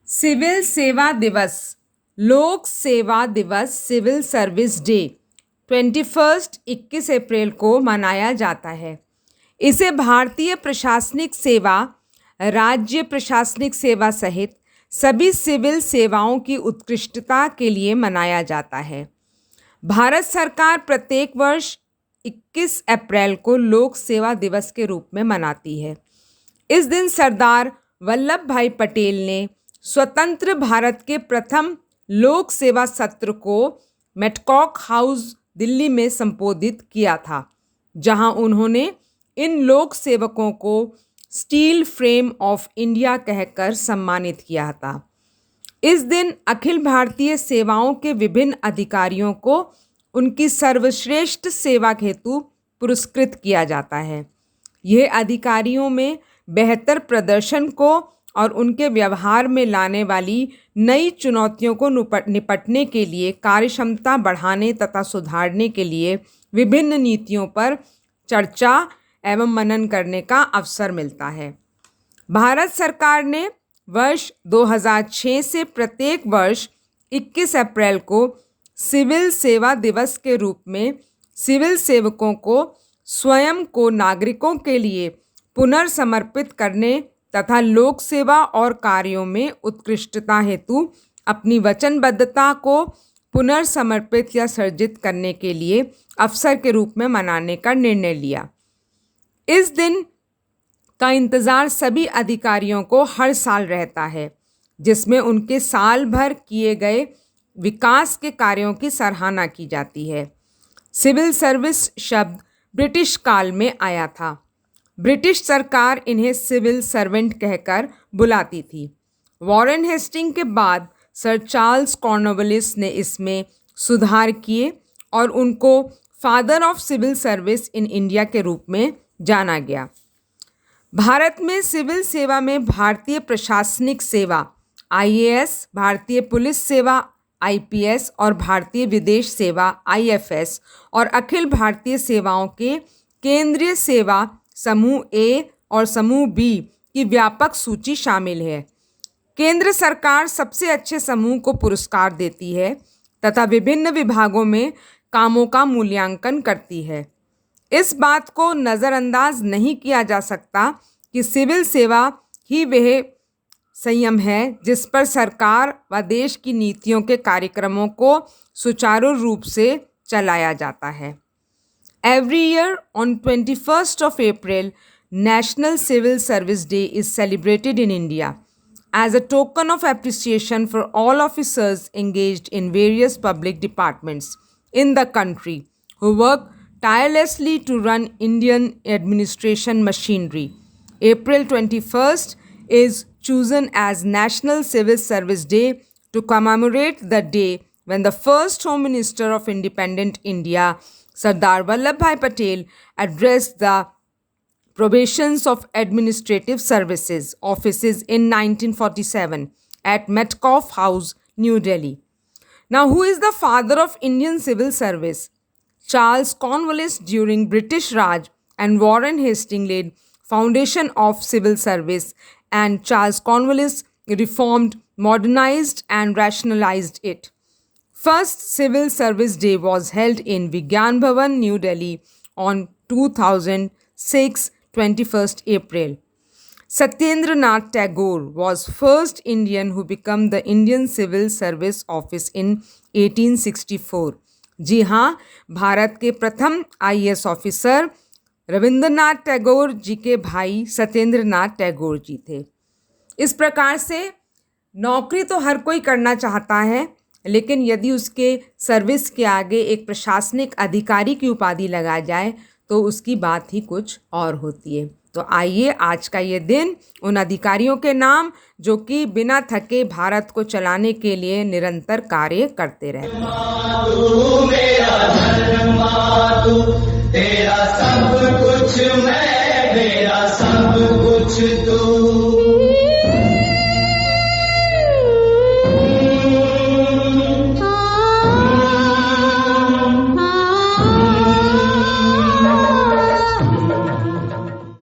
Civil सेवा दिवस, लोक सेवा दिवस, सिविल सर्विस डे 21 अप्रैल को मनाया जाता है। इसे भारतीय प्रशासनिक सेवा, राज्य प्रशासनिक सेवा सहित सभी सिविल सेवाओं की उत्कृष्टता के लिए मनाया जाता है। भारत सरकार प्रत्येक वर्ष 21 अप्रैल को लोक सेवा दिवस के रूप में मनाती है। इस दिन सरदार वल्लभ भाई पटेल ने स्वतंत्र भारत के प्रथम लोक सेवा सत्र को मेटकॉक हाउस दिल्ली में संबोधित किया था, जहां उन्होंने इन लोक सेवकों को स्टील फ्रेम ऑफ इंडिया कहकर सम्मानित किया था। इस दिन अखिल भारतीय सेवाओं के विभिन्न अधिकारियों को उनकी सर्वश्रेष्ठ सेवा हेतु पुरस्कृत किया जाता है। यह अधिकारियों में बेहतर प्रदर्शन को और उनके व्यवहार में लाने वाली नई चुनौतियों को निपटने के लिए, कार्यक्षमता बढ़ाने तथा सुधारने के लिए विभिन्न नीतियों पर चर्चा एवं मनन करने का अवसर मिलता है। भारत सरकार ने वर्ष 2006 से प्रत्येक वर्ष 21 अप्रैल को सिविल सेवा दिवस के रूप में सिविल सेवकों को स्वयं को नागरिकों के लिए पुनर्समर्पित करने तथा लोक सेवा और कार्यों में उत्कृष्टता हेतु अपनी वचनबद्धता को पुनर्समर्पित या सर्जित करने के लिए अवसर के रूप में मनाने का निर्णय लिया। इस दिन का इंतज़ार सभी अधिकारियों को हर साल रहता है, जिसमें उनके साल भर किए गए विकास के कार्यों की सराहना की जाती है। सिविल सर्विस शब्द ब्रिटिश काल में आया था। ब्रिटिश सरकार इन्हें सिविल सर्वेंट कहकर बुलाती थी। वॉरेन हेस्टिंग के बाद सर चार्ल्स कॉर्नवालिस ने इसमें सुधार किए और उनको father of civil service in India के रूप में जाना गया। भारत में सिविल सेवा में भारतीय प्रशासनिक सेवा IAS, भारतीय पुलिस सेवा IPS और भारतीय विदेश सेवा IFS और अखिल भारतीय सेवाओं के केंद्रीय सेवा समूह A और समूह B की व्यापक सूची शामिल है। केंद्र सरकार सबसे अच्छे समूह को पुरस्कार देती है तथा विभिन्न विभागों में कामों का मूल्यांकन करती है। इस बात को नज़रअंदाज नहीं किया जा सकता कि सिविल सेवा ही वह संयम है जिस पर सरकार व देश की नीतियों के कार्यक्रमों को सुचारू रूप से चलाया जाता है। Every year on 21st of April, National Civil Service Day is celebrated in India as a token of appreciation for all officers engaged in various public departments in the country who work tirelessly to run Indian administration machinery. April 21st is chosen as National Civil Service Day to commemorate the day when the first Home Minister of Independent India, Sardar Vallabhbhai Patel, addressed the probations of administrative services offices in 1947 at Metcalfe House, New Delhi. Now, who is the father of Indian civil service? Charles Cornwallis during British Raj and Warren Hastings laid foundation of civil service, and Charles Cornwallis reformed, modernized and rationalized it. First Civil Service Day was held in Vigyan Bhavan, New Delhi on 2006, 21st April. Satyendra Nath Tagore was first Indian who became the Indian Civil Service Office in 1864. जी हाँ, भारत के प्रथम IAS officer Rabindranath Tagore ji के भाई सत्येंद्र नाथ टैगोर जी थे। इस प्रकार से नौकरी तो हर कोई करना चाहता है, लेकिन यदि उसके सर्विस के आगे एक प्रशासनिक अधिकारी की उपाधि लगा जाए तो उसकी बात ही कुछ और होती है। तो आइए आज का ये दिन उन अधिकारियों के नाम जो कि बिना थके भारत को चलाने के लिए निरंतर कार्य करते रहते हैं। तेरा सब कुछ मैं, मेरा सब कुछ तू।